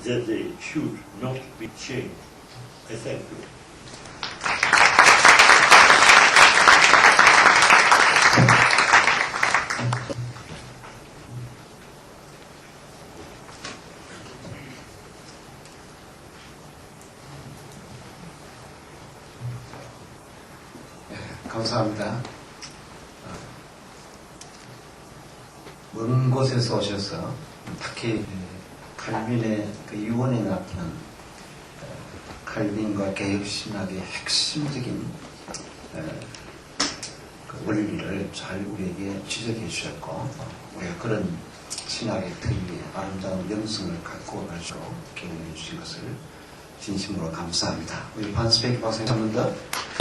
that they should not be changed. I thank you. 감사합니다. 먼 곳에서 오셔서 특히 칼빈의 그 유언에 나타난 칼빈과 개혁신학의 핵심적인 그 원리를 잘 우리에게 지적해 주셨고, 우리가 그런 신학의 특유의 아름다운 영성을 갖고 갈 수 있도록 교훈해 주신 것을 진심으로 감사합니다. 우리 판스페이크 박사님 한 번 더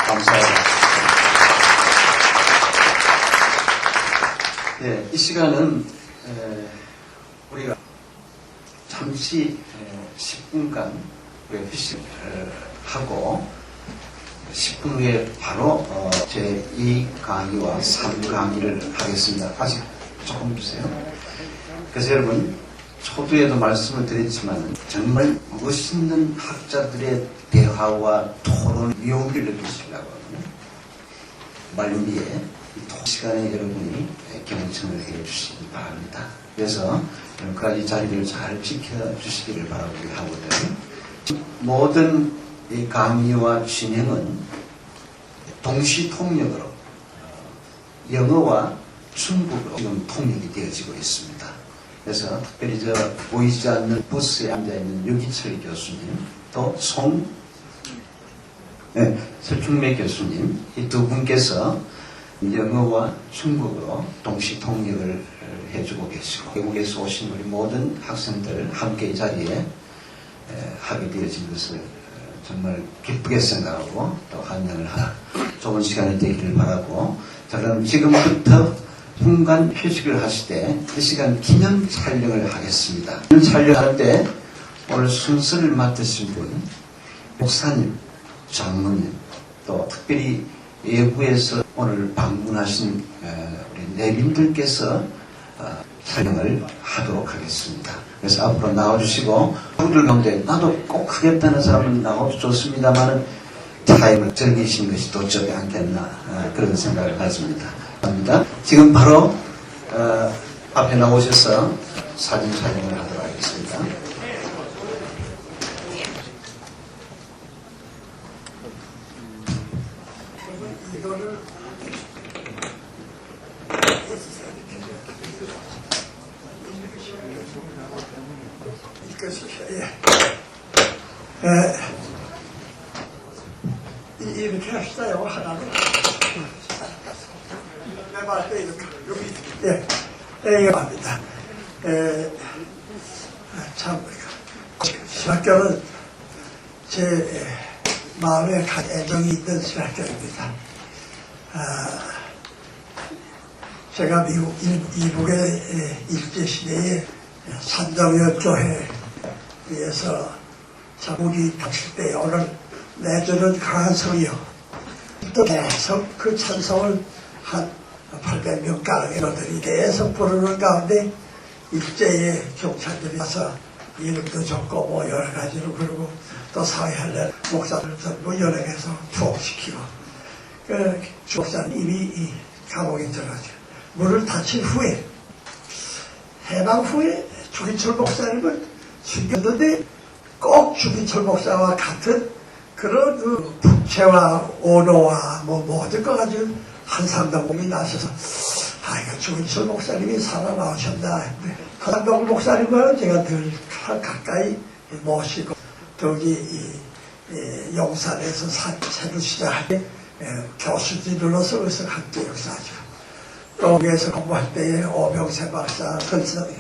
감사합니다. 네, 이 시간은 우리가 잠시 10분간 회식을 하고 10분 후에 바로 제2 강의와 3 강의를 하겠습니다. 아직 조금 주세요. 그래서 여러분, 초두에도 말씀을 드렸지만 정말 멋있는 학자들의 대화와 토론 묘미를 느끼시려고 하거든요. 말미에 이 시간에 여러분이 경청을 해주시기 바랍니다. 그래서 여기까지 자리를 잘 지켜주시기를 바라고 하거든요. 모든 이 강의와 진행은 동시 통역으로 영어와 중국어로 지금 통역이 되어지고 있습니다. 그래서 특별히 보이지 않는 부스에 앉아있는 유기철 교수님, 또 설충매 교수님, 이 두 분께서 영어와 중국어로 동시 통역을 해주고 계시고, 외국에서 오신 우리 모든 학생들 함께 이 자리에 하게 되어진 것을 정말 기쁘게 생각하고 또 환영을 하라. 좋은 시간이 되기를 바라고, 자, 그럼 지금부터 순간 휴식을 하시되 이 시간 기념 촬영을 하겠습니다. 기념 촬영할 때 오늘 순서를 맡으신 분, 목사님, 장로님, 또 특별히 외부에서 오늘 방문하신 우리 내빈들께서 촬영을 하도록 하겠습니다. 그래서 앞으로 나와주시고, 분들 가운데 나도 꼭 하겠다는 사람은 나와도 좋습니다만 타임을 즐기시는 것이 더 적지 않겠나, 그런 생각을 가집니다. 지금 바로 앞에 나오셔서 사진 촬영을 하도록 하겠습니다. 이렇게 합시다요. 하나는 내 말때 이렇게 여기 이거 합니다. 참 신학교는 제 마음에 애정이 있는 신학교입니다. 제가 미국 이북의 일제시대에 산정연조회에서 자국이 닥칠 때 오늘 내주는 강한 성이요. 또 계속 그 찬송을 한 800명 가량이로들이 계속 부르는 가운데 일제의 경찰들이 와서 이름도 적고 뭐 여러 가지로 그러고 또 사회할래 목사들 전부 연행해서 투옥시키고, 그 목사님이 감옥에 들어가죠. 문을 닫힌 후에, 해방 후에 주기철 목사님을 죽였는데 꼭 주기철 목사와 같은 그런 그 부채와 오노와 뭐 모든 거 가지고 한상동이 나셔서 이거 주기철 목사님이 살아나오셨나 했는데, 한상동 목사님과는 제가 늘 가까이 모시고, 저기 용산에서 새로 시작할 때 교수진으로서 그래서 함께 역사하죠. 여기에서 공부할 때에 오병세 박사,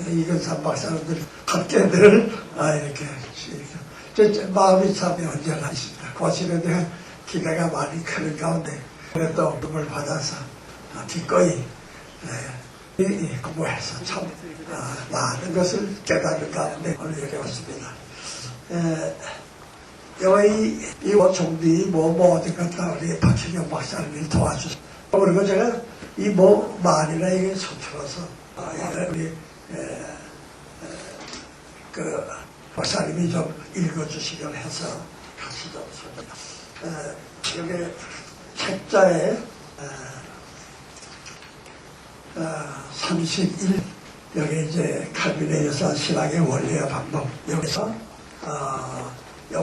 이근삼 박사님들 함께 늘 이렇게 마음이 참 언제나 있습니다. 고시에 대한 기대가 많이 크는 가운데 또 도움을 받아서 기꺼이 공부해서 참 많은 것을 깨닫는 가운데 오늘 여기 왔습니다. 여기 이 총리 모든 것 다 우리 박희경 박사님이 도와주셔서, 그리고 제가 이 말이나 이게 서툴어서 우리 박사님이 좀 읽어주시길 해서 같이 좀 여기 책자에 31 여기 이제 칼빈의 여사 신학의 원리와 방법 여기서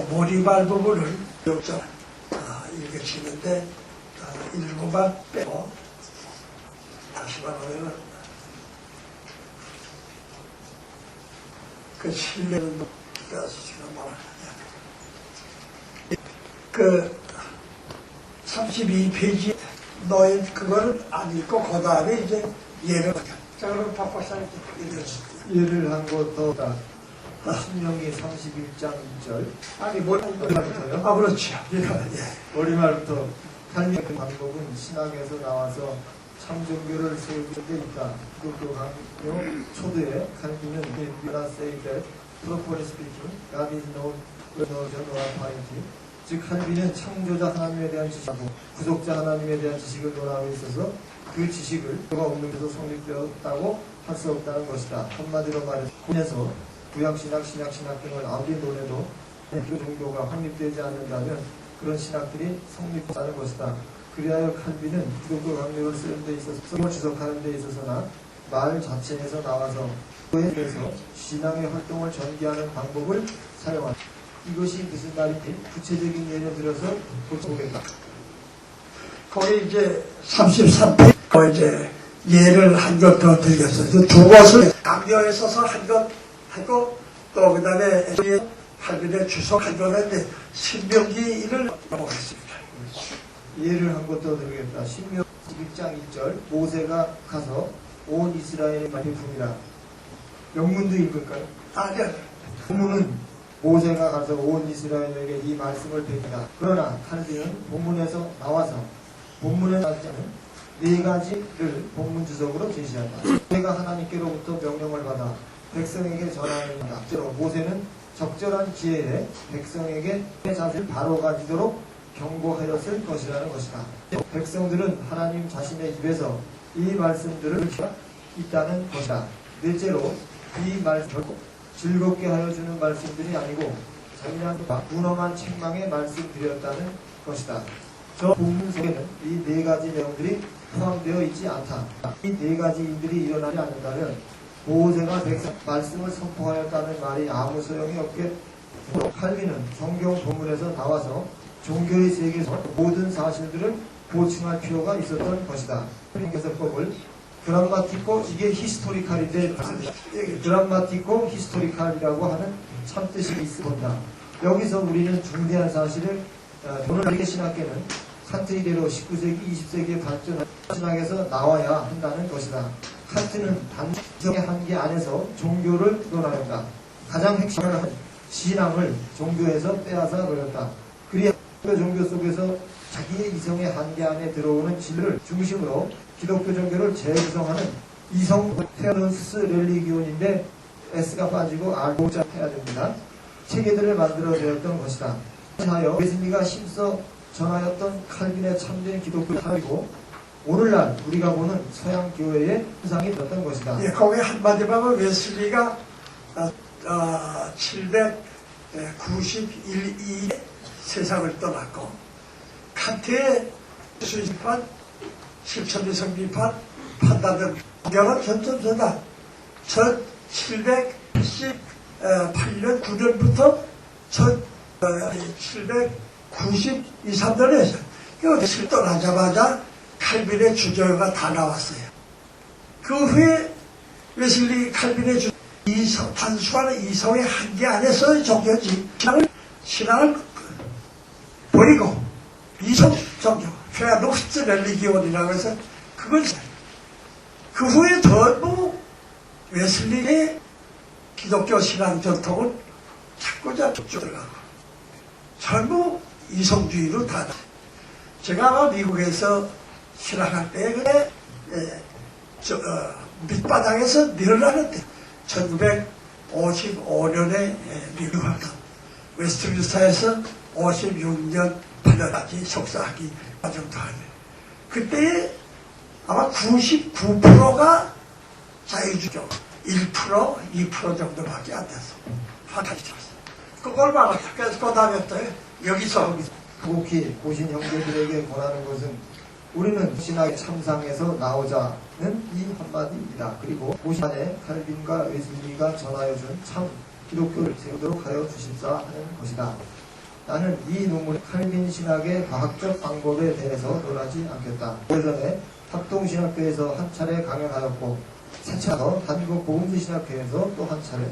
모리말 부분을 여기서 읽으시는데 일부만 빼고 다시 말하면 그 신뢰는 지금 그 32페이지 너의 그거를 안 읽고 그 다음에 이제 예를 자 그럼 박 박사님 읽어주세요. 예를 한 것도 신명기 31장 2절 아니 뭘 머리말부터요? 그렇죠. 예. 머리말부터 칼빈의 그 방법은 신학에서 나와서 참종교를 세우는 데 있다. 그 강요 초대에 칼빈은 비라 세이데 프로포리 스피킹 God is known with no general authority. 즉 칼빈은 창조자 하나님에 대한 지식하고 구속자 하나님에 대한 지식을 논하고 있어서 그 지식을 그가 없는 데서 성립되었다고 할 수 없다는 것이다. 한마디로 말해서 본에서 구약신학, 신약신학 등을 아무리 논해도 그 종교가 확립되지 않는다면 그런 신학들이 성립하는 것이다. 그리하여 칼빈은 기독교 강력을 쓰는 데 있어서 성경을 지속하는 데 있어서나 말 자체에서 나와서 그에 대해서 신앙의 활동을 전개하는 방법을 사용한다. 이것이 무슨 말인지 구체적인 예를 들어서 보겠다. 거기 이제 33페이지 이제 예를 한 것 더 드리겠어요. 두 것을 강조에 서서 한 것 하고 또 그다음에 칼빈의 주석한 거는 신명기를 넘어가겠습니다. 예를 한 것도 드리겠다. 신명기 11장 1절 모세가 가서 온 이스라엘의 많이 품이라. 영문도 읽을까요? 아니요. 본문은 모세가 가서 온 이스라엘에게 이 말씀을 배운다. 그러나 칼빈은 본문에서 나와서 본문에 나지 않은 네 가지를 본문 주석으로 제시한다. 모세가 하나님께로부터 명령을 받아 백성에게 전하는 다. 모세는 적절한 기회에 백성에게 자세를 바로 가지도록 경고하였을 것이라는 것이다. 백성들은 하나님 자신의 입에서 이 말씀들을 있다는 것이다. 넷째로 이 말씀 결국 즐겁게 하여 주는 말씀들이 아니고 잔인한 무능한 책망에 말씀드렸다는 것이다. 저 본문 속에는 이 네 가지 내용들이 포함되어 있지 않다. 이 네 가지 일들이 일어나지 않는다면 모세가 백성 말씀을 선포하였다는 말이 아무 소용이 없게 칼빈은 성경 본문에서 나와서 종교의 세계에서 모든 사실들을 보충할 필요가 있었던 것이다. 해석법을 드라마티코 이게 히스토리칼인데 드라마티코 히스토리칼이라고 하는 참뜻이 있습니다. 여기서 우리는 중대한 사실을 오늘 이렇게 신학계는 칸트 이래로 19세기, 20세기에 발전한 신학에서 나와야 한다는 것이다. 칸트는 단정의 한계 안에서 종교를 논하였다. 가장 핵심은 신앙을 종교에서 빼앗아 버렸다. 그리하여 종교 속에서 자기의 이성의 한계 안에 들어오는 진리를 중심으로 기독교 종교를 재구성하는 이성 테오노스 렐리기온인데 S가 빠지고 R자 해야 됩니다. 체계들을 만들어내었던 것이다. 하여 웨슬리가 힘써 전하였던 칼빈의 참된 기독교 사이고 오늘날 우리가 보는 서양 교회의 형상이 되었던 것이다. 예, 거기 한마디로 하면 웨슬리가 791이 세상을 떠났고 칸트의 수입판, 실천의 성비판, 판단은 경은 전전전다. 1788년 9년부터 1792, 3년에 했어요. 이거 떠나자마자 칼빈의 주저가 다 나왔어요. 그 후에 웨슬리 칼빈의 단순한 이성의 한계 안에서의 종교지. 신앙을 버리고 이성 종교, 페아노스트 렐리기온이라고 해서 그걸 그 후에 전부 웨슬리의 기독교 신앙 전통은 자꾸자 들어가고 전부 이성주의로 다. 제가 아마 미국에서 신학할 때 그래 밑바닥에서 늘어나는데 1955년에 미국 학교 웨스트민스터에서 56년 8년까지 석사학위 과정도 하네. 그때 아마 99%가 자유주의죠. 1%, 2% 정도밖에 안 돼서 판타지 쳤어요. 그걸 말한다. 그래서 그 다음에 또 여기서 극복히 보신 형제들에게 권하는 것은 우리는 신학의 참상에서 나오자는 이 한마디입니다. 그리고 보신 안에 칼빈과 웨슬리가 전하여준 참 기독교를 세우도록 하여 주십사 하는 것이다. 나는 이 논문의 칼빈 신학의 과학적 방법에 대해서 논하지 않겠다. 오래전에 합동신학교에서 한 차례 강연하였고 세차서 한국복음주신학회에서 또 한 차례,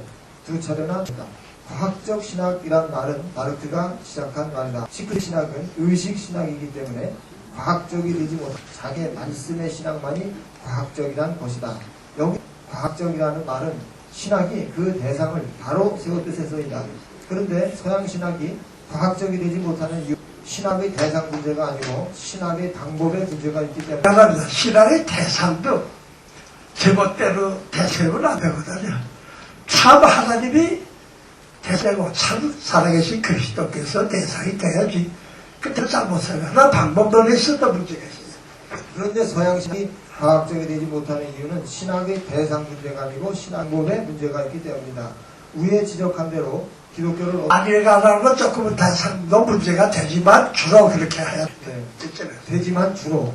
두 차례나 했다. 과학적 신학이란 말은 마르크가 시작한 말이다. 시크릿 신학은 의식 신학이기 때문에 과학적이 되지 못한 자기 말씀의 신학만이 과학적이란 것이다. 여기 과학적이라는 말은 신학이 그 대상을 바로 세울 뜻에서이다. 그런데 서양 신학이 과학적이 되지 못하는 이유, 신학의 대상 문제가 아니고 신학의 방법의 문제가 있기 때문에 신학의 대상도 제멋대로 대세우면 안 되거든요. 참 하나님이 대세고 참 살아계신 그리스도께서 대상이 돼야지. 그때 잘못하면 방법론에 있었던 문제가 있어요. 그런데 서양신이 과학적이 되지 못하는 이유는 신학의 대상 문제가 아니고 신학법의 문제가 있기 때문이다. 위에 지적한 대로 기독교를 아니라는 건 조금은 대상도 문제가 되지만 주로 그렇게 해야 돼. 되지만 주로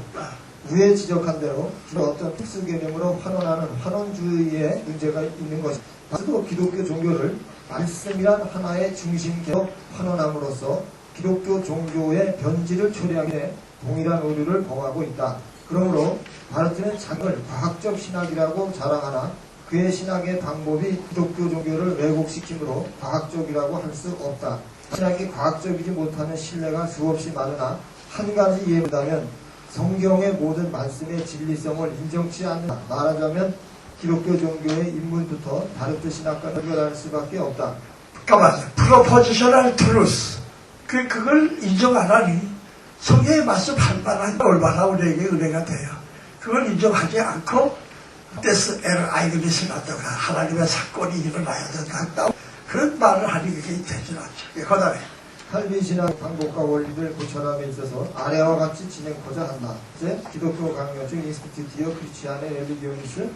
위에 지적한 대로 주로 어떤 특수 개념으로 환원하는 환원주의의 문제가 있는 것이다. 다수도 기독교 종교를 말씀이란 하나의 중심계로 환원함으로써 기독교 종교의 변질을 초래하기 위해 동일한 오류를 범하고 있다. 그러므로 바르트는 자기를 과학적 신학이라고 자랑하나 그의 신학의 방법이 기독교 종교를 왜곡시키므로 과학적이라고 할 수 없다. 신학이 과학적이지 못하는 신뢰가 수없이 많으나 한 가지 이해보다면 성경의 모든 말씀의 진리성을 인정치 않는다. 말하자면 기독교 종교의 인문부터 바르트 신학과 연결할 수밖에 없다. 그러니까 프로포지셔널 트루스 그걸 인정 안 하니 성경의 말씀 할 만한 얼마나 우리에게 은혜가 돼요. 그걸 인정하지 않고 데스 에르 아이그니스 났다가 하나님의 사건이 일어나야 된다. 그런 말을 하니 그게 되질 않죠. 그 다음에 칼빈 신학 방법과 원리를 고쳐남에 있어서 아래와 같이 진행하고자 한다. 이제 기독교 강요 중 인스티튜티어 크리스티아네 렐리기오니스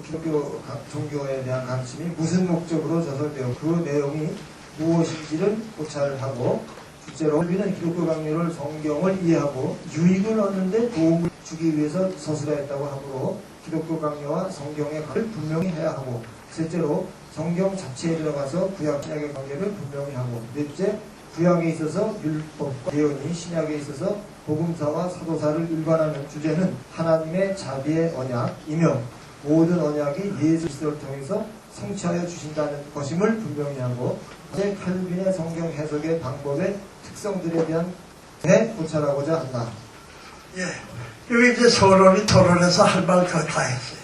기독교 종교에 대한 가르침이 무슨 목적으로 저술되어 그 내용이 무엇인지를 고찰을 하고 둘째로 칼빈은 기독교 강요를 성경을 이해하고 유익을 얻는데 도움을 주기 위해서 서술하였다고 하므로 기독교 강요와 성경의 관계를 분명히 해야 하고 셋째로 성경 자체에 들어가서 구약 신약의 관계를 분명히 하고 넷째 구약에 있어서 율법과 예언이 신약에 있어서 복음사와 사도사를 일관하는 주제는 하나님의 자비의 언약이며 모든 언약이 예수 그리스도를 통해서 성취하여 주신다는 것임을 분명히 하고 이제 칼빈의 성경 해석의 방법의 특성들에 대한 고찰하고자 한다. 예, 여기 이제 서론이 토론에서 할 말 다 했어요.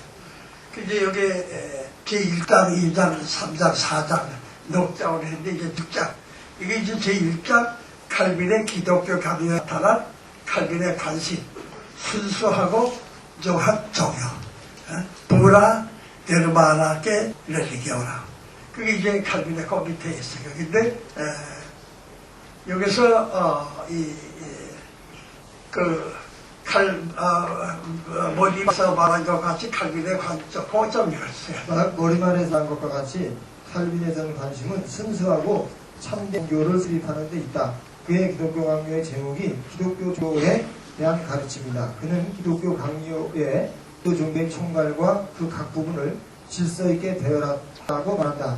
이제 여기 제1장, 2장, 3장, 4장 녹장을 했는데 이제 6장 이게 이제 제1장 칼빈의 기독교 강요에 나타난 칼빈의 관심, 순수하고 정한 종교, 부라 데르마나게 렐리기오라. 그게 이제 칼빈의 그 밑에 있어요. 근데 여기서 머리에서 말한 것 같이 칼빈의 관점, 고점이었어요. 머리말에서 한 것과 같이 칼빈의 관심은 순수하고 참된 교를 수립하는 데 있다. 그의 기독교 강요의 제목이 기독교 종교에 대한 가르침이다. 그는 기독교 강요의 그 종교의 총괄과 그 각 부분을 질서 있게 배열하라고 말한다.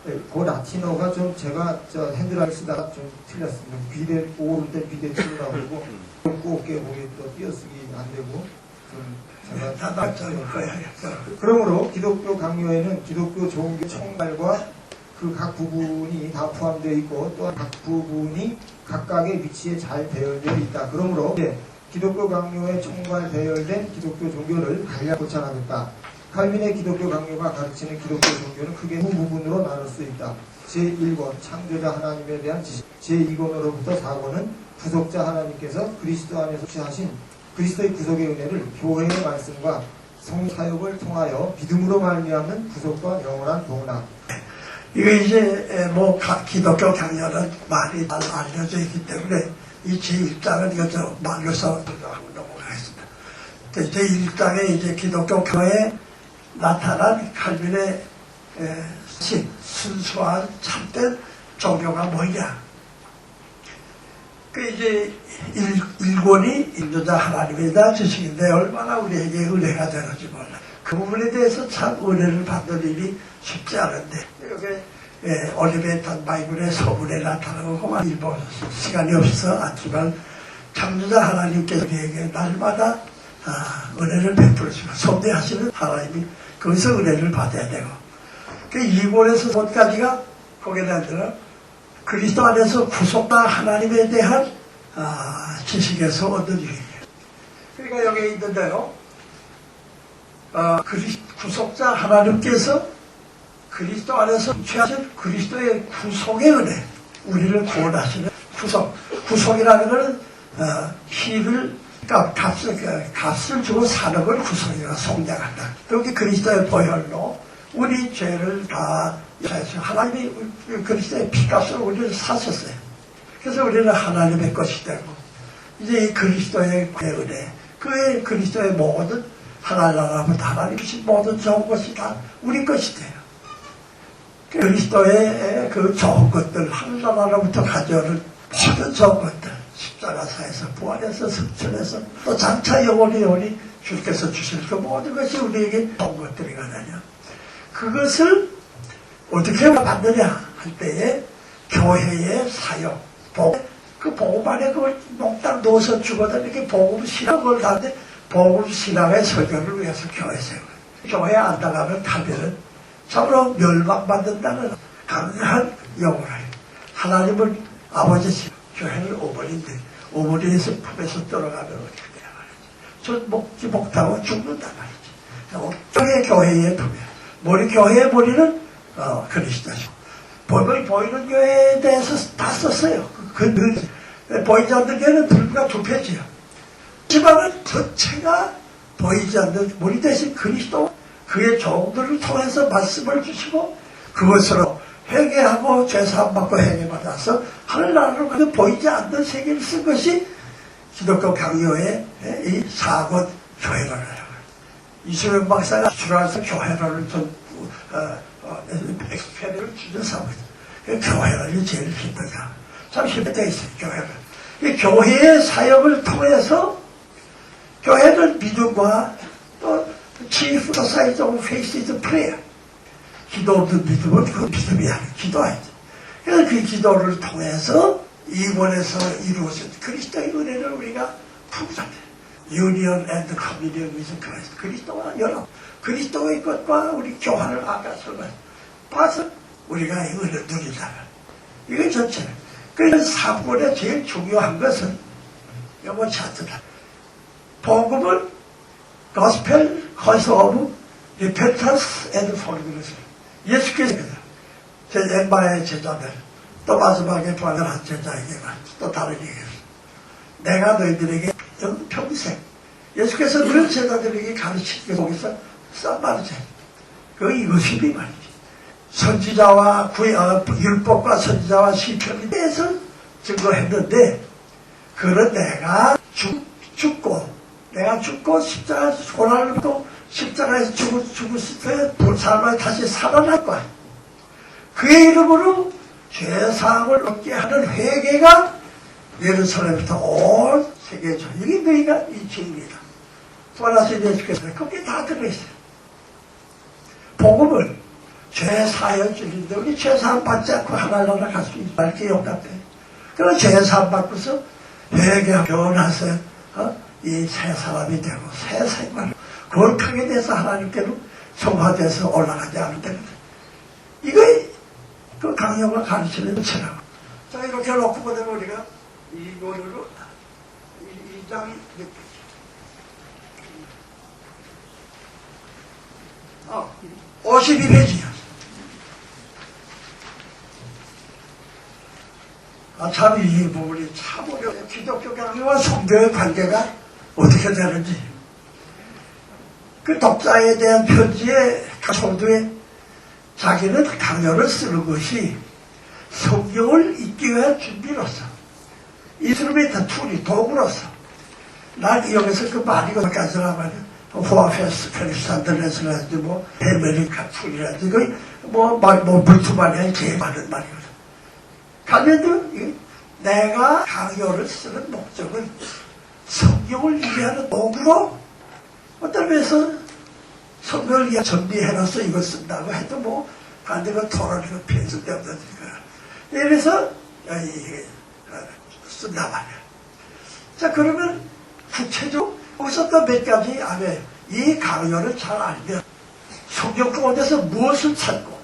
그 라틴어가 좀 제가 핸들을 쓰다가 좀 틀렸습니다. 비대 오를 때 비대 치느라고 그러고 곱게 보기 또 띄어쓰기 안 되고 좀 제가 그러므로 기독교 강요에는 기독교 종교 총괄과 그 각 부분이 다 포함되어 있고 또한 각 부분이 각각의 위치에 잘 배열되어 있다. 그러므로 기독교 강요에 총괄 배열된 기독교 종교를 간략 고찰하겠다. 칼빈의 기독교 강요가 가르치는 기독교 종교는 크게 두 부분으로 나눌 수 있다. 제1권 창조자 하나님에 대한 지식, 제2권으로부터 4권은 구속자 하나님께서 그리스도 안에서 취하신 그리스도의 구속의 은혜를 교회의 말씀과 성사역을 통하여 믿음으로 말미암는 구속과 영원한 복락. 이거 이제 기독교 강요는 많이 알려져 있기 때문에 이 제1장은 이거 말로서 넘어가겠습니다. 제1장에 이제 기독교 교회에 나타난 칼빈의 순수한 참된 종교가 뭐냐? 그 이제 일권이 인도자 하나님에 대한 지식인데 얼마나 우리에게 은혜가 되는지 몰라. 그 부분에 대해서 참 은혜를 받는 일이 쉽지 않은데 이렇게 올리베이탄 바이블의 서문에 나타나고 그만 읽어서 시간이 없어서 않지만 창조자 하나님께서 우리에게 날마다 은혜를 베풀으시고 섭리하시는 하나님이 거기서 은혜를 받아야 되고 그 2권에서 4권까지가 거기에 대한 그리스도 안에서 구속다 하나님에 대한 지식에서 얻는 일이에요. 그러니까 여기 있는 대로 구속자 하나님께서 그리스도 안에서 취하신 그리스도의 구속의 은혜, 우리를 구원하시는 구속이라는 것은 값을 주고 사는 걸 구속이라 성장한다. 여기 그리스도의 보혈로 우리 죄를 다 하나님이 그리스도의 피값으로 우리를 사셨어요. 그래서 우리는 하나님의 것이 되고 이제 이 그리스도의 은혜, 그 그리스도의 모든 하나님으로부터 하나님 주신 모든 좋은 것이 다 우리 것이 돼요. 그리스도의 그 좋은 것들, 하늘나라로부터 가져오는 모든 좋은 것들, 십자가사에서 부활해서 승천해서 또 장차 영원히 주께서 주실 그 모든 것이 우리에게 좋은 것들이거든요. 그것을 어떻게 받느냐 할 때에 교회의 사역, 그 복음 안에 그걸 몽땅 넣어서 주거든. 이렇게 복음 신학을 하는데 복음 신학의 설교를 위해서 교회 세워요. 교회 안 나가면 타면은 참으로 멸망받는다는 강한 영혼을 해요. 하나님은 아버지시, 교회는 어머니인데 어머니에서 품에서 떨어가면 어떻게 되냐 말이지. 전 먹지 못하고 죽는단 말이지. 교회의 품에 머리 교회의 머리는 그리스도죠. 보이는 교회에 대해서 다 썼어요. 보이지 않는 교회는 불과 두 페이지요. 지방은 전체가 보이지 않는 머리 대신 그리스도 그의 종들을 통해서 말씀을 주시고 그것으로 회개하고 죄사함 받고 회개받아서 하늘나라로 가는 보이지 않는 세계를 쓴 것이 기독교 강요의 이 4권 교회론이에요. 이수명 박사가 출연해서 교회론을 좀 엑스페리를 주전사고 있어요. 교회론이 제일 힘들다. 참 힘들어 있어요. 교회론. 이 교회의 사역을 통해서 교회는 믿음과 또 Chief Society of Faith is Prayer. 기도 없는 믿음은 그건 믿음이 아니에요. 기도해야지. 그래서 그 기도를 통해서 이권에서 이루어진 그리스도의 은혜를 우리가 품잖아요. Union and Communion with Christ. 그리스도와 연합. 그리스도의 것과 우리 교환을 아까 봐서 우리가 이 은혜를 누린다면. 이게 전체는. 그래서 3권에 제일 중요한 것은 영어 차트다. 복음은 Gospel, cause of repentance and forgiveness. 예수께서 제 엠바의 제자들, 또 마지막에 부활한 제자에게만 또 다른 얘기했어. 내가 너희들에게 평생 예수께서 늘 제자들에게 가르치는 게 거기서 싼말이지. 그 이것이 말이지. 선지자와 율법과 선지자와 시편에 대해서 증거했는데 그는 내가 죽고 십자가에서 고난을 받고 십자가에서 죽었을 때 사람이 다시 살아날 거야. 그의 이름으로 죄사함을 얻게 하는 회개가 예루살렘부터 온 세계에 전 이게 너희가 이 죄입니다. 부활하신 예수께서 거기에 다 들어있어요. 복음은 죄사함 줄인데 우리 죄사함 받지 않고 하나나라 갈 수 있는 게 용납돼. 그럼 죄사함 받고서 회개하고 변화해서 이 새 사람이 되고 새 생활을 거룩하게 돼서 하나님께로 성화돼서 올라가지 않을 때는 이거 그 강요가 가르치는 것처럼 자 이렇게 놓고 보면 우리가 이거로 2장이 52페이지야. 참 이 부분이 참 어려워요. 기독교 강요와 성교의 관계가 어떻게 되는지. 그 독자에 대한 편지의 성도에 자기는 강요를 쓰는 것이 성경을 읽기 위한 준비로서 인스트루멘트 툴이 도구로서 난 여기서 그 많이 것까지 나가면 호아페스 페리스탄들에서라든지 뭐 헤메리카 툴이라든지 뭐 물투만이 제일 많은 말이거든. 갈비도 내가 강요를 쓰는 목적은 성경을 이해하는 도구로 어떤 면에서 성경을 이해 정리해놔서 이걸 쓴다고 해도 뭐 반대로 토론이고 필요 쓸데없으니까 이래서 쓴단 말이야. 자, 그러면 구체적으로 거기서 또 몇 가지 안에 이 강요를 잘 알면 성경 가운데서 무엇을 찾고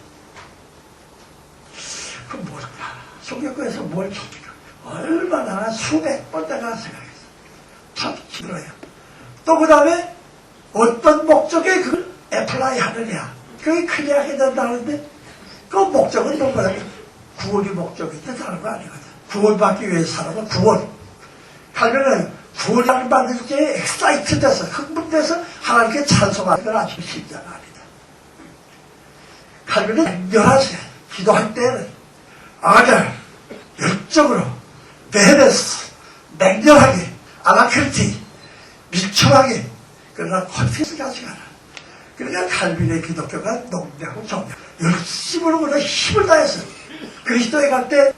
그 뭘까? 성경에서 뭘 찾을까? 얼마나 수백 번 내가 생각했어. 참 힘들어요. 또 그 다음에 어떤 목적에 그걸 애플라이 하느냐. 그게 클리어하게 된다는데 그 목적은 뭐냐? 구원이 목적인데 다른 거 아니거든. 구원받기 위해서 사람은 구원. 하면은 구원을 받을 때 엑사이트 돼서 흥분돼서 하나님께 찬송하는 건 아주 쉽지 아니다. 하면은 맹렬하세요. 기도할 때는 아들 열정으로 베헤레스 맹렬하게 아나크리티 밀초하게 그러나 컨피스까지 가라. 그러니까 칼빈의 기독교가 농대하고 정략 열심으로 그냥 힘을 다해서 그리스도에 갈 때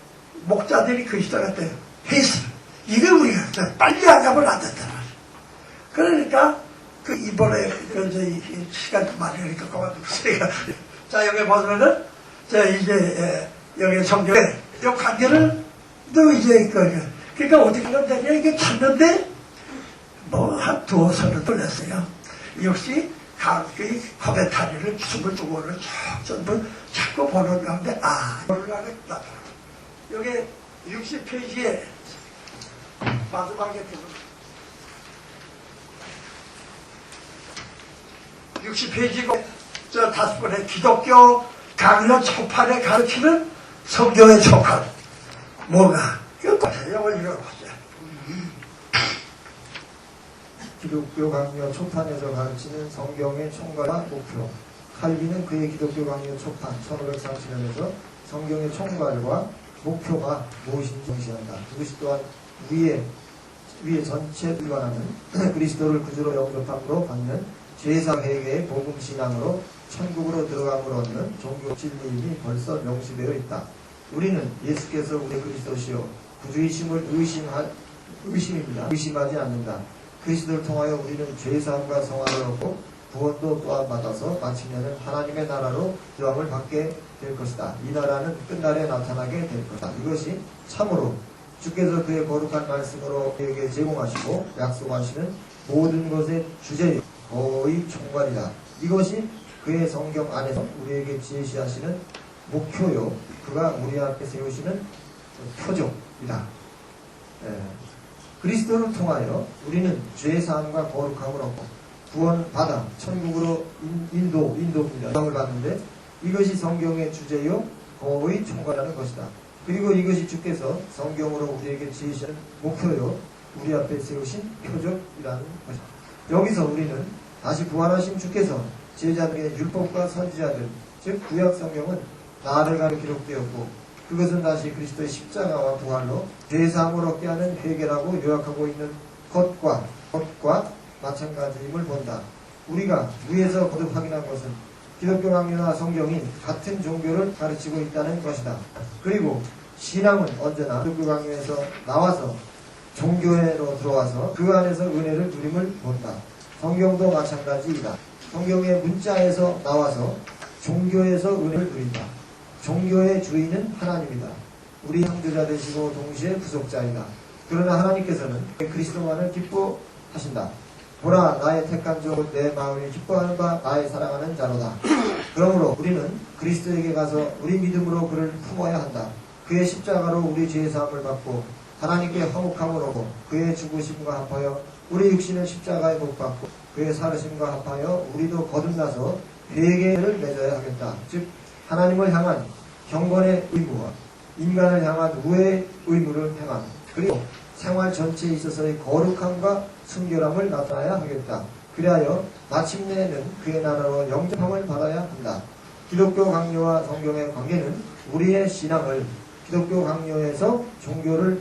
목자들이 그리스도에 갈 때 헤이스 이걸 우리가 빨리 안 가면 안 된단 말이야. 그러니까 그 이번에 그 시간 많으니까 그만두세요. 자, 여기 보면은 자 이제 여기 성경에 이 관계를 또 이제 그러니까 어디 가면 되냐 이게 찾는데 뭐 한 두어 선을 돌렸어요. 역시 그 코멘타리를 22권을 전부 자꾸 보는 가운데 이걸 하겠다. 여기 60페이지에 마지막에 60페이지고 저 5번에 기독교 강요 초판에 가르치는 성경의 초판 뭐가? 이거 이걸 읽어보세요. 기독교 강요 초판에서 가르치는 성경의 총괄과 목표. 칼빈은 그의 기독교 강요 초판 1530년에서 성경의 총괄과 목표가 무엇인지 정시한다. 이것이 또한 위에 전체 일관하는 그리스도를 구주로 영접함으로 받는 죄사 회개의 복음 신앙으로 천국으로 들어감으로 얻는 종교 진리임이 벌써 명시되어 있다. 우리는 예수께서 우리 그리스도시요 구주이심을 의심입니다. 의심하지 않는다. 그리스도를 통하여 우리는 죄사함과 성화를 얻고 구원도 또한 받아서 마침내는 하나님의 나라로 들어감을 받게 될 것이다. 이 나라는 끝날에 나타나게 될 것이다. 이것이 참으로 주께서 그의 거룩한 말씀으로 우리에게 제공하시고 약속하시는 모든 것의 주제요 거의 총괄이다. 이것이 그의 성경 안에서 우리에게 제시하시는 목표요 그가 우리 앞에 세우시는 표적이다. 그리스도를 통하여 우리는 죄사함과 거룩함을 얻고 구원받아 천국으로 인도입니다. 영을 받는데 이것이 성경의 주제요 거의 총괄하는 것이다. 그리고 이것이 주께서 성경으로 우리에게 지으시는 목표요 우리 앞에 세우신 표적이라는 것이다. 여기서 우리는 다시 부활하신 주께서 제자들의 율법과 선지자들 즉 구약 성경은 나를 가로 기록되었고 그것은 다시 그리스도의 십자가와 부활로 죄사함을 얻게 하는 회개라고 요약하고 있는 것과 마찬가지임을 본다. 우리가 위에서 거듭 확인한 것은 기독교 강요나 성경이 같은 종교를 가르치고 있다는 것이다. 그리고 신앙은 언제나 기독교 강요에서 나와서 종교회로 들어와서 그 안에서 은혜를 누림을 본다. 성경도 마찬가지이다. 성경의 문자에서 나와서 종교에서 은혜를 누린다. 종교의 주인은 하나님이다. 우리 형제자 되시고 동시에 구속자이다. 그러나 하나님께서는 그리스도만을 기뻐하신다. 보라 나의 택한 종 내 마음이 기뻐하는 바 나의 사랑하는 자로다. 그러므로 우리는 그리스도에게 가서 우리 믿음으로 그를 품어야 한다. 그의 십자가로 우리 죄의 사함을 받고 하나님께 화목함을 얻고 그의 죽으심과 합하여 우리 육신을 십자가에 못 박고 그의 살으심과 합하여 우리도 거듭나서 회개를 맺어야 하겠다. 즉 하나님을 향한 경건의 의무와 인간을 향한 우애의 의무를 행함. 그리고 생활 전체에 있어서의 거룩함과 순결함을 나타나야 하겠다. 그리하여 마침내는 그의 나라로 영접함을 받아야 한다. 기독교 강요와 성경의 관계는 우리의 신앙을 기독교 강요에서 종교를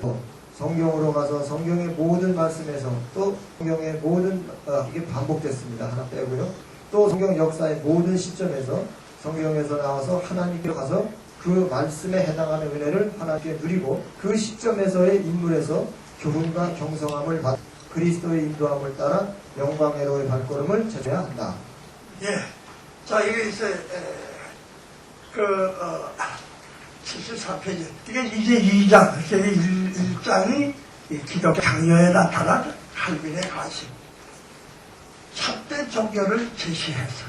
성경으로 가서 성경의 모든 말씀에서 또 성경의 모든 이게 반복됐습니다. 하나 빼고요. 또 성경 역사의 모든 시점에서 성경에서 나와서 하나님께로 가서 그 말씀에 해당하는 은혜를 하나님께 누리고 그 시점에서의 인물에서 교훈과 경성함을 받 그리스도의 인도함을 따라 영광애로의 발걸음을 찾아야 한다. 예. 자, 이게 이제, 74페이지. 이게 이제 2장, 1장이 기독교 강요에 나타난 칼빈의 관심. 참된 종교를 제시해서.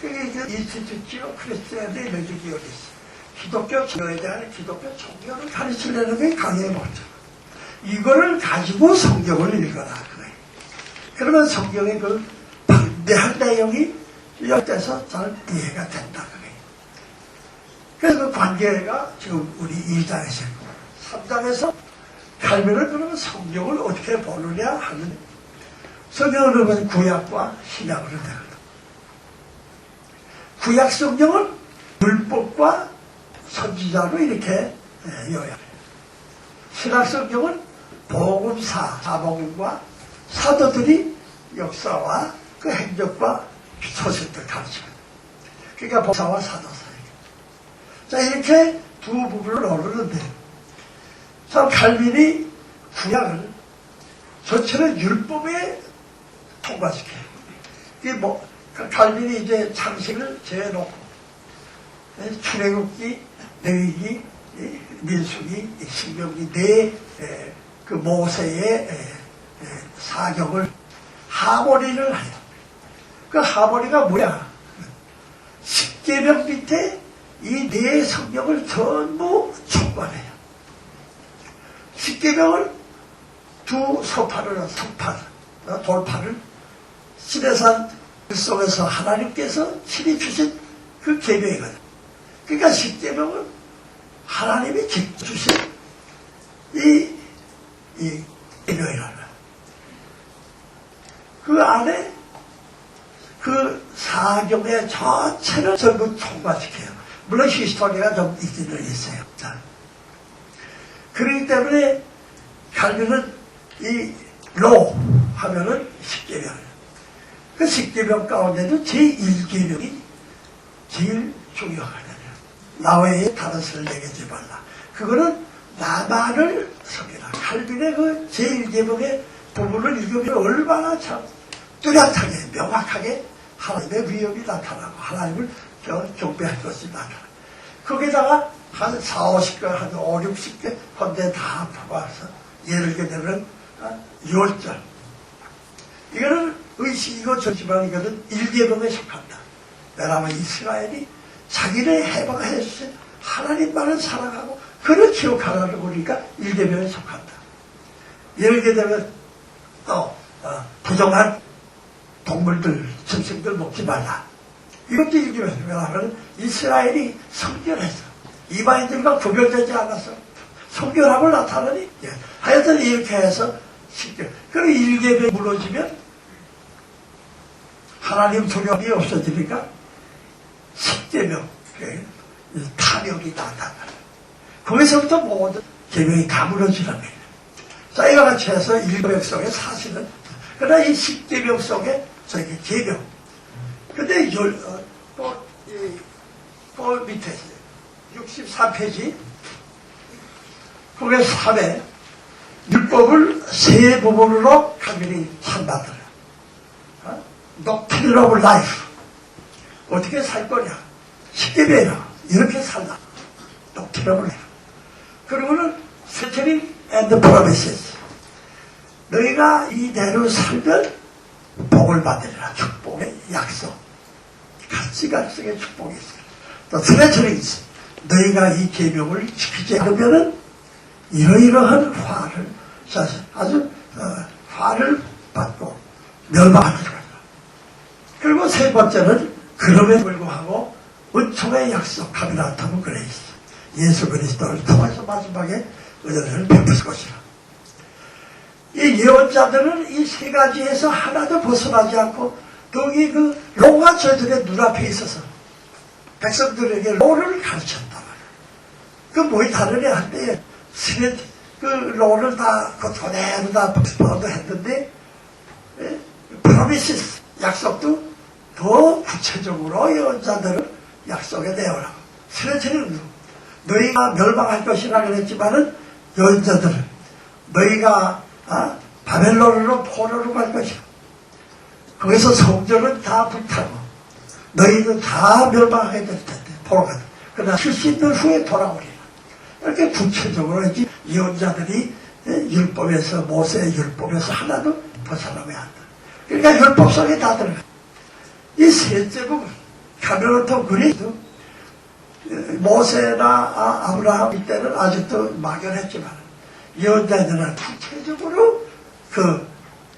그게 이제 인스티튜티오 크리스티안의 메디기어리스. 기독교 종교에 대한 기독교 종교를 가르치려는 게 강요의 목적. 이거를 가지고 성경을 읽어라. 그거예요. 그러면 성경의 그 방대한 내용이 여기서 잘 이해가 된다. 그거예요. 그래서 그 관계가 지금 우리 2장에서 3장에서 칼빈은 그러면 성경을 어떻게 보느냐 하는 성경을 보면 구약과 신약으로 되거든. 구약 성경은 율법과 선지자로 이렇게 요약해요. 신약 성경은 복음사, 사복음과 사도들이 역사와 그 행적과 소식들 가르치거든. 그러니까 복사와 사도사예요. 자, 이렇게 두 부분을 나누는데, 참 칼빈이 구약을 전체를 율법에 통과시켜요. 이게 뭐, 칼빈이 이제 창식을 재놓고, 출애굽기, 레위기, 민수기, 신명기 그 모세의 사경을 하모니를 해요. 그 하모니가 뭐야? 십계명 밑에 이 네 성경을 전부 총괄해요. 십계명을 두 소파를, 돌파를 시내산 속에서 하나님께서 친히 주신 그 계명이거든. 그러니까 십계명은 하나님이 직접 주신 이 계명이라는 거야. 그 안에 그 사경의 전체를 전부 총괄시켜요. 물론 히스토리가 좀 있기는 있어요. 자. 그렇기 때문에 칼빈은 이 로 하면은 십계명. 그 십계명 가운데도 제1계명이 제일 중요하거든요. 나 외에 다른 것을 내게지 말라. 그거는 나만을 섬기라. 칼빈의 그 제1계명의 부분을 읽으면 얼마나 참 뚜렷하게 명확하게 하나님의 위협이 나타나고 하나님을 경배할 것이 나타나고 거기다가 한 4, 50개, 한 5, 60개 헌데 다 뽑아서 예를 들면 6절 이거는 의식이고 전지만 이거는 1계명에 속한다. 왜냐하면 이스라엘이 자기를 해방해 주신 하나님만을 사랑하고 그를 기억하라고 그러니까 1계명에 속한다. 예를 들면 또 부정한 동물들, 짐승들 먹지 말라. 이것도 1계명. 왜냐하면 이스라엘이 성결해서 이방인들과 구별되지 않아서 성결함을 나타내니 하여튼 이렇게 해서 그리고 1계명이 무너지면 하나님 두려움이 없어지니까 10계명 탐욕이 나타나요. 거기서부터 모든 계명이 다 무너지는 거예요. 자, 이와 같이 해서 1계명 속에 사실은 그러나 이 10계명 속에 저기 계명 근데 또 밑에 64페이지 거기에 3회 율법을 세 부분으로 칼빈이 한다더라. Doctrine of life. 어떻게 살 거냐? 십계명이라 이렇게 살라. Doctrine of life. 그리고는 Settling and Promises. 너희가 이대로 살면 복을 받으리라. 축복의 약속. 가치각성의 축복이 있어요. 또 Threatenings. 너희가 이 계명을 지키지 않으면은 이러이러한 화를 아주 화를 받고 멸망하는 거예요. 그리고 세 번째는 그럼에도 불구하고 은총의 약속함이라 하면 그래 있어. 예수 그리스도를 통해서 마지막에 은혜를 베풀 것이라. 이 예언자들은 이 세 가지에서 하나도 벗어나지 않고 더욱이 그 로가 저들의 눈앞에 있어서 백성들에게 로를 가르쳤다. 그 뭐이 다르냐 할 때 그 로를 다 그대로 다 복습하도 했는데 프로미시스 약속도 더 구체적으로 예언자들을 약속에 내어라. 스레트는 너희가 멸망할 것이라 그랬지만은 여인자들은 너희가 바벨론으로 포로로 갈 것이야. 거기서 성전은 다 불타고 너희는 다 멸망하게 될 텐데 포로가. 그러나 70년 후에 돌아오리라. 이렇게 구체적으로 이제 예언자들이 율법에서 모세의 율법에서 하나도 벗어나면 한다. 그러니까 율법 속에 다 들어가. 이 셋째 부분 가면부터 그리도 모세나 아브라함 이때는 아직도 막연했지만 예언자들은 구체적으로 그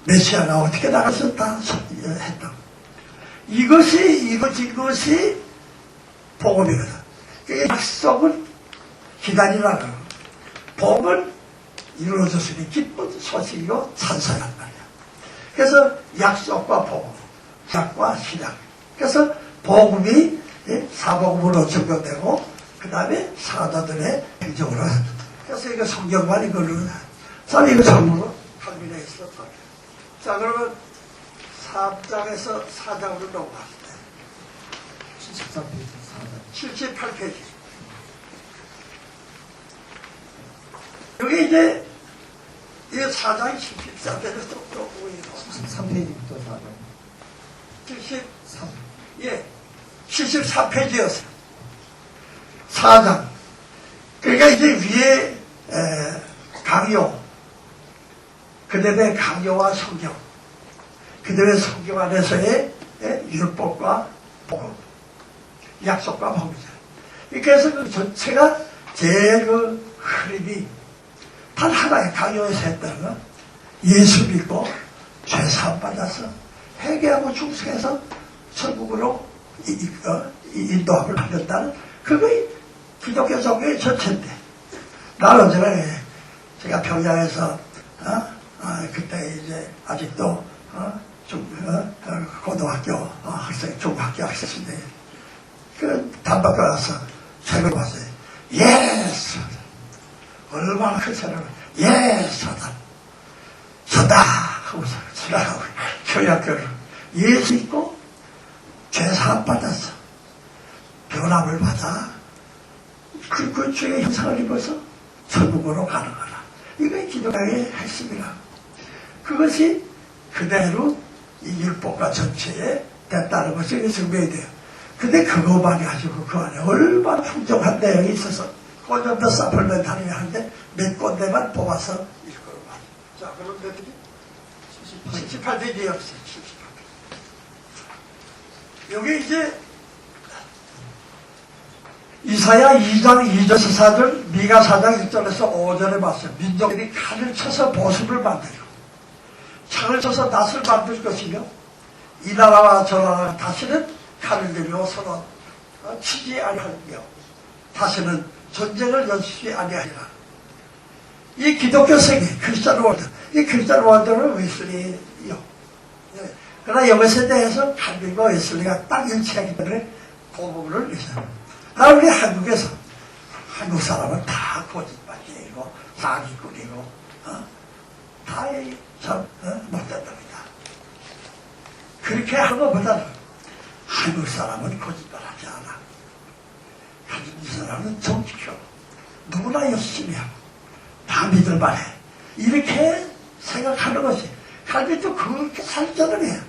메시아가 어떻게 나가서 다 했다. 이것이 이루어진 것이 복음이거든. 그 약속은 기다리라고. 복음은 이루어졌으니 기쁜 소식이고 찬송한 말이야. 그래서 약속과 복음, 약과 신약. 그래서 복음이 사복음으로 적용되고 그 다음에 사도들의 행적으로. 그래서 이거 성경만 이걸로. 자, 이거 전부로 칼빈에 있었다. 자, 그러면 3장에서 4장으로 넘어갑니다. 73페이지, 78페이지. 여기 이제 이 4장이 74페이지에서 또 보이고 73페이지부터 4장. 73, 예, 74페이지였어요. 4장. 그러니까 이제 위에 강요, 그 다음에 강요와 성경, 그 다음에 성경 안에서의 율법과 복음, 약속과 복음이죠. 그래서 그 전체가 제일 그 흐름이 단 하나의 강요에서 했다는 건 예수 믿고 죄사함 받아서 회개하고 충성해서 천국으로 인도함을 하겠다는 그게 기독교 종교의 전체인데 나는 언제나 제가 평양에서 그때 이제 아직도 고등학교 학생, 중학교 학생인데 그 단박에 와서 책을 봤어요. 예수 얼마나 큰 사람을 예수 서다 하고서 지나가고 교약교를 예수 믿고 죄사함 받았어. 변함을 받아 그 죄의 형상을 입어서 천국으로 가는 거라. 이게 기독교의 핵심이라. 그것이 그대로 이 율법과 전체에 됐다는 것이 증명이 돼요. 근데 그거만이 가지고 그 안에 얼마나 풍족한 내용이 있어서 그건 좀 더 서플멘탈이 하는데 몇 군데만 뽑아서 읽어요. 자, 그럼 몇 페이지? 78페이지였어요. 78페이지. 여기 이제 이사야 2장 2절에서 4절, 미가 4장 1절에서 5절에 봤어요. 민족들이 칼을 쳐서 보습을 만들고 창을 쳐서 낫을 만들 것이며 이 나라와 저 나라가 다시는 칼을 들고 서로 치지 아니하며 다시는 전쟁을 연습하지 아니하리라. 이 기독교 세계 크리스천 월드, 이 크리스천 월드는 웨슬리요. 그러나 이것에 대해서 칼빈과 웨슬리가 딱 일치하기 때문에 그 부분을 위해서 우리 한국에서 한국 사람은 다 거짓말쟁이고 사기꾼이고 다 못된답니다. 그렇게 하는 것보다는 한국 사람은 거짓말하지 않아. 한국 사람은 정직하고 누구나 열심히 하고 다 믿을만해. 이렇게 생각하는 것이 칼빈도 그렇게 살자는 해요.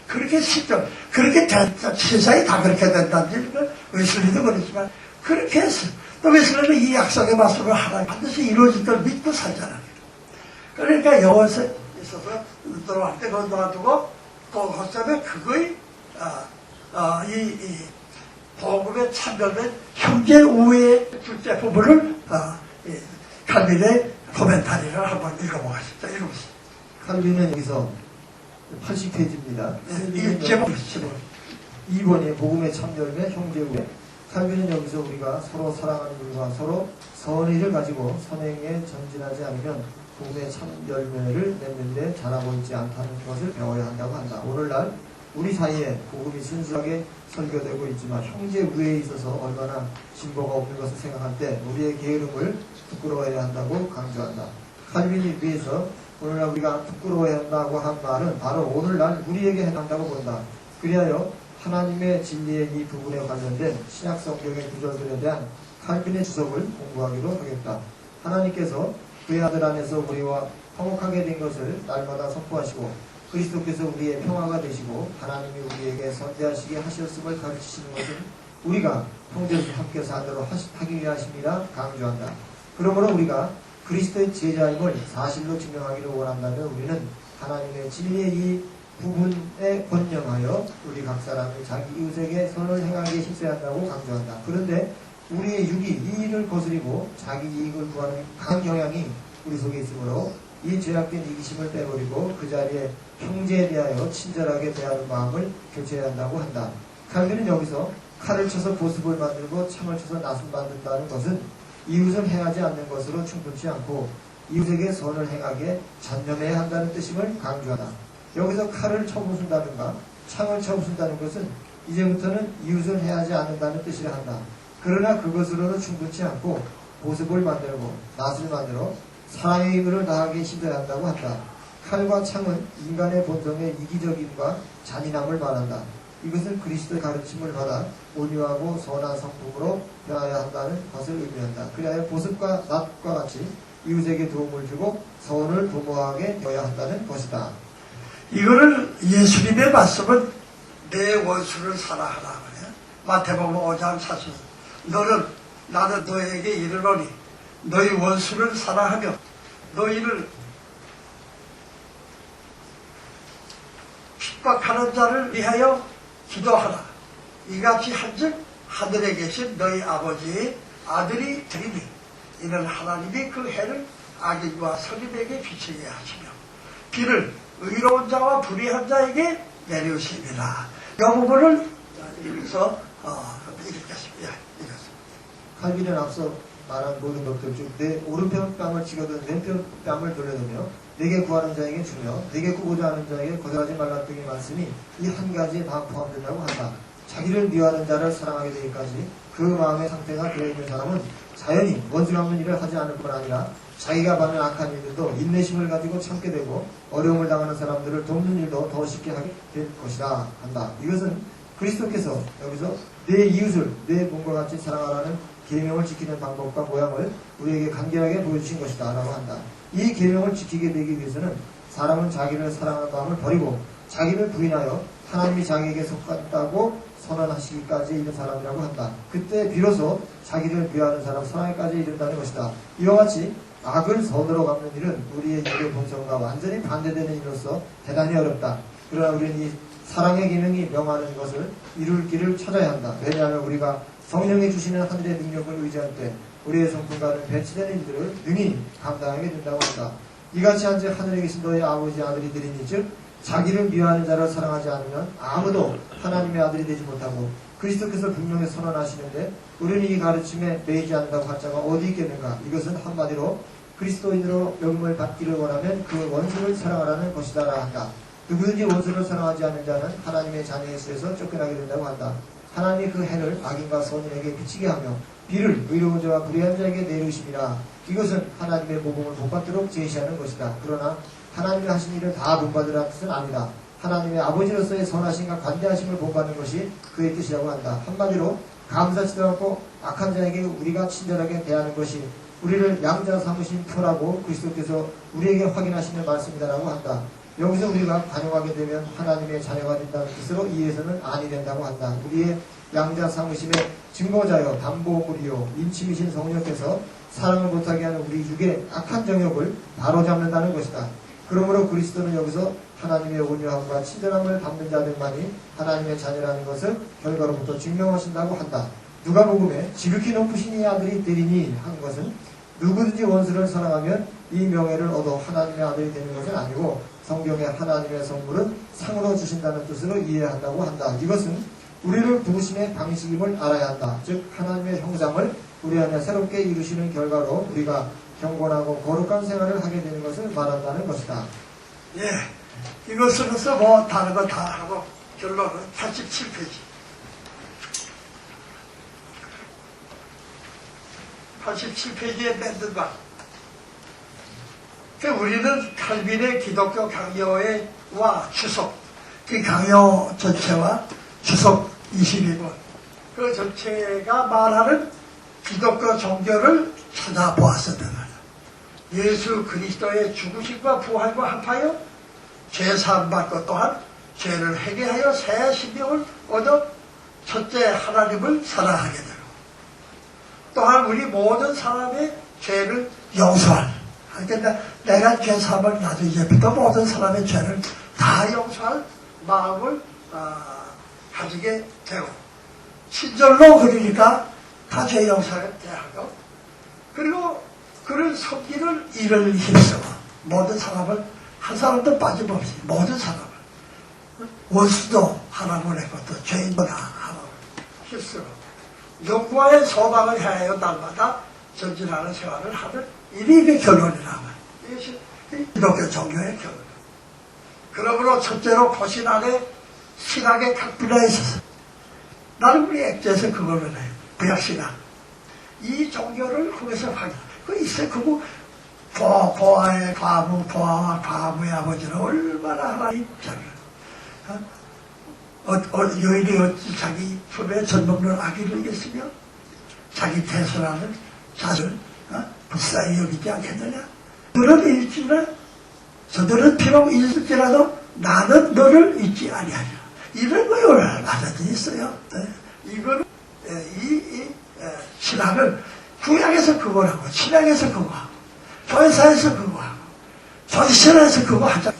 그렇게 실전, 그렇게 세상이 다 그렇게 된다는 걸 웨슬리도 그렇지만 그렇게 했어. 또 웨슬리는 이 약속의 말씀을 하나 반드시 이루어질 걸 믿고 살잖아요. 그러니까 여호와에 있어서 들어갈 때 그걸 놔두고 또 거기에 그거의 이 복음의 참별된 형제 우애의 둘째 부분을 칼빈의 코멘타리를 한번 읽어보겠습니다. 읽어보세요. 칼빈은 여기서 80페이지입니다. 이 제목 2번이 복음의 참열매 형제우애. 칼빈은 여기서 우리가 서로 사랑하는 일과 서로 선의를 가지고 선행에 전진하지 않으면 복음의 참열매를 맺는데 잘하고 있지 않다는 것을 배워야 한다고 한다. 오늘날 우리 사이에 복음이 순수하게 설교되고 있지만 형제우애에 있어서 얼마나 진보가 없는 것을 생각할 때 우리의 게으름을 부끄러워해야 한다고 강조한다. 칼빈이 위해서 오늘날 우리가 부끄러워해야 한다고 한 말은 바로 오늘날 우리에게 해당한다고 본다. 그리하여 하나님의 진리의 이 부분에 관련된 신약 성경의 구절들에 대한 칼빈의 주석을 공부하기로 하겠다. 하나님께서 그의 아들 안에서 우리와 화목하게 된 것을 날마다 선포하시고 그리스도께서 우리의 평화가 되시고 하나님이 우리에게 선대하시게 하셨음을 가르치시는 것은 우리가 형제수 함께 살도록 하기 위하심이라 강조한다. 그러므로 우리가 그리스도의 제자임을 사실로 증명하기를 원한다면 우리는 하나님의 진리의 이 부분에 권념하여 우리 각 사람이 자기 이웃에게 선을 행하기에 힘써야 한다고 강조한다. 그런데 우리의 육이 이 일을 거스리고 자기 이익을 구하는 강한 경향이 우리 속에 있으므로 이 죄악된 이기심을 빼버리고 그 자리에 형제에 대하여 친절하게 대하는 마음을 교체해야 한다고 한다. 칼빈은 여기서 칼을 쳐서 보습을 만들고 창을 쳐서 낫을 만든다는 것은 이웃을 행하지 않는 것으로 충분치 않고 이웃에게 선을 행하게 전념해야 한다는 뜻임을 강조하다. 여기서 칼을 쳐부순다든가 창을 쳐부순다는 것은 이제부터는 이웃을 해하지 않는다는 뜻이라 한다. 그러나 그것으로는 충분치 않고 보습을 만들고 낫을 만들어 사랑의 의무를 다하기 힘써야 한다고 한다. 칼과 창은 인간의 본성의 이기적임과 잔인함을 말한다. 이것은 그리스도의 가르침을 받아 온유하고 선한 성품으로 변화해야 한다는 것을 의미한다. 그리하여 보습과 낫과 같이 이웃에게 도움을 주고 선을 도모하게 되어야 한다는 것이다. 이거를 예수님의 말씀은 내 원수를 사랑하라 그래요. 마태복음 5장 40. 나는 너에게 이르노니 너희 원수를 사랑하며 너희를 핍박하는 자를 위하여 기도하라. 이같이 한즉 하늘에 계신 너희 아버지의 아들이 되리니 이는 하나님이 그 해를 악인과 선인에게 비치게 하시며 비를 의로운 자와 불의한 자에게 내리우심이라. 이 부분을 여기서 읽겠습니다. 칼빈은 앞서 말한 모든 것들 중 내 오른편 뺨을 치거든 왼편 뺨을 돌려두며 내게 구하는 자에게 주며 내게 구고자 하는 자에게 거절하지 말라 등의 말씀이 이 한 가지에 다 포함된다고 한다. 자기를 미워하는 자를 사랑하게 되기까지 그 마음의 상태가 되어있는 사람은 자연히 원수 갚는 일을 하지 않을 뿐 아니라 자기가 받는 악한 일들도 인내심을 가지고 참게 되고 어려움을 당하는 사람들을 돕는 일도 더 쉽게 하게 될 것이다 한다. 이것은 그리스도께서 여기서 내 이웃을 내 몸과 같이 사랑하라는 계명을 지키는 방법과 모양을 우리에게 간결하게 보여주신 것이다 라고 한다. 이 계명을 지키게 되기 위해서는 사람은 자기를 사랑하는 마음을 버리고 자기를 부인하여 하나님이 자기에게 속았다고 선언하시기까지 이른 사람이라고 한다. 그때 비로소 자기를 미워하는 사람 사랑에까지 이른다는 것이다. 이와 같이 악을 선으로 갚는 일은 우리의 육의 본성과 완전히 반대되는 일로서 대단히 어렵다. 그러나 우리는 이 사랑의 계명이 명하는 것을 이룰 길을 찾아야 한다. 왜냐하면 우리가 성령이 주시는 하늘의 능력을 의지할 때 우리의 성품과는 배치되는 일들을 능히 감당하게 된다고 한다. 이같이 한즉 하늘에 계신 너의 아버지 아들이 되리니 즉 자기를 미워하는 자를 사랑하지 않으면 아무도 하나님의 아들이 되지 못하고 그리스도께서 분명히 선언하시는데 우리는 이 가르침에 매이지 않는다고 할 자가 어디 있겠는가. 이것은 한마디로 그리스도인으로 명을 받기를 원하면 그 원수를 사랑하라는 것이다라 한다. 누구든지 원수를 사랑하지 않는 자는 하나님의 자녀의 수에서 쫓겨나게 된다고 한다. 하나님이 그 해를 악인과 선인에게 비치게 하며 비를 의로운 자와 불의한 자에게 내리우심이라. 이것은 하나님의 복음을 본받도록 제시하는 것이다. 그러나 하나님이 하신 일을 다 본받으라는 뜻은 아니다. 하나님의 아버지로서의 선하심과 관대하심을 본받는 것이 그의 뜻이라고 한다. 한마디로 감사치도 않고 악한 자에게 우리가 친절하게 대하는 것이 우리를 양자 삼으신 표라고 그리스도께서 우리에게 확인하시는 말씀이다라고 한다. 여기서 우리가 관용하게 되면 하나님의 자녀가 된다는 뜻으로 이해해서는 아니 된다고 한다. 우리의 양자 삼으심의 증거자여 담보물이요 인침이신 성령께서 사랑을 못하게 하는 우리 육의 악한 정욕을 바로잡는다는 것이다. 그러므로 그리스도는 여기서 하나님의 온유함과 친절함을 담는 자들만이 하나님의 자녀라는 것을 결과로부터 증명하신다고 한다. 누가복음에 지극히 높으신 이 아들이 되리니 한 것은 누구든지 원수를 사랑하면 이 명예를 얻어 하나님의 아들이 되는 것은 아니고 성경의 하나님의 선물은 상으로 주신다는 뜻으로 이해한다고 한다. 이것은 우리를 부르심의 방식임을 알아야 한다. 즉 하나님의 형상을 우리 안에 새롭게 이루시는 결과로 우리가 경건하고 거룩한 생활을 하게 되는 것을 말한다는 것이다. 예, 이것으로서 뭐 다른 거 다 하고 결론은 87페이지. 87페이지에 맨들 방. 우리는 칼빈의 기독교 강요와 주석, 그 강요 전체와 주석 22권, 그 전체가 말하는 기독교 종교를 찾아보았었단 말이야. 예수 그리스도의 죽으심과 부활과 합하여 죄사함받고 또한 죄를 회개하여 새 생명을 얻어 첫째 하나님을 사랑하게 되고 또한 우리 모든 사람의 죄를 용서할 그러니까 내가 죄사함을 나도 이제부터 모든 사람의 죄를 다 용서할 마음을 가지게 되고 친절로 그러니까 다 죄 용서를 대하고 그리고 그런 섬기는 일을 힘쓰고 모든 사람을 한 사람도 빠짐없이 모든 사람을 원수도 하나 보내고 또 죄인도 하나 힘쓰고 영과의 소망을 해야 날마다 전진하는 생활을 하는 일이 그 결론이라고 이것이 기독교 종교의 결론. 그러므로 첫째로 고신 안에 신학의 각 분야에 있어서 나는 우리 액자에서 그거를 해요. 구약신학. 이 종교를 거기서 확인. 그 있어요. 그거 보아의 과부, 보아와 과부의 아버지는 얼마나 하나님 잘을. 여인이 어찌 자기 품에 젖먹는 아기를 이겼으며 자기 태선하는 자를 불쌍히 여기지 않겠느냐. 너는 일지나 저들은 비록 잊을지라도 나는 너를 잊지 아니하리라. 이런 거에 얼마든지 있어요. 이거는 이 신학을 구약에서 그거 하고 신약에서 그거 하고 교회사에서 그거 하고 조지신학에서 그거 하자.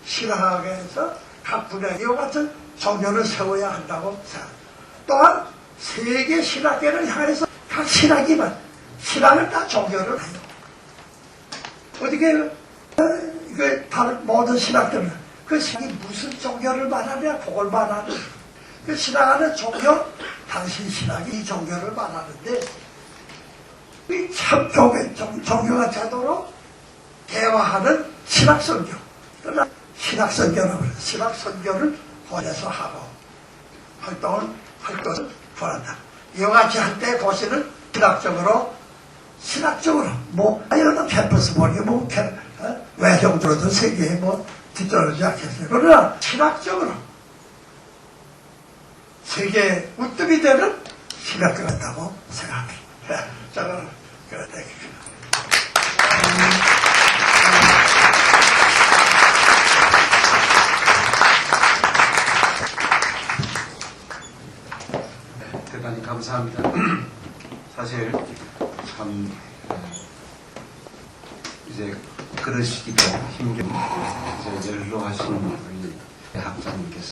신학에서 각 분야 이와 같은 종교를 세워야 한다고 생각합니다. 또한 세계 신학계를 향해서 각 신학이만 신학을 다 종교를 해요. 어떻게 다른 모든 신학들은 그 신학이 무슨 종교를 말하냐 그걸 말하는 그 신학하는 종교 당신 신학이 이 종교를 말하는데 이 참 종교가 되도록 대화하는 신학선교 그러나 신학선교라고 해요. 신학선교를 혼에서 하고 활동을 구한다. 이와 같이 할 때 고시는 신학적으로 뭐 이런 캠퍼스 보니 뭐 외형으로도 세계에 뭐 뒤떨어지지 않겠어요. 그러나 신학적으로 세계에 우뚝이 되는 신학교 같다고 생각합니다. 저는 그렇다. 대단히 감사합니다. 사실 참 이제 그러시기도 힘겹고 이제 연로하신 우리 학장님께서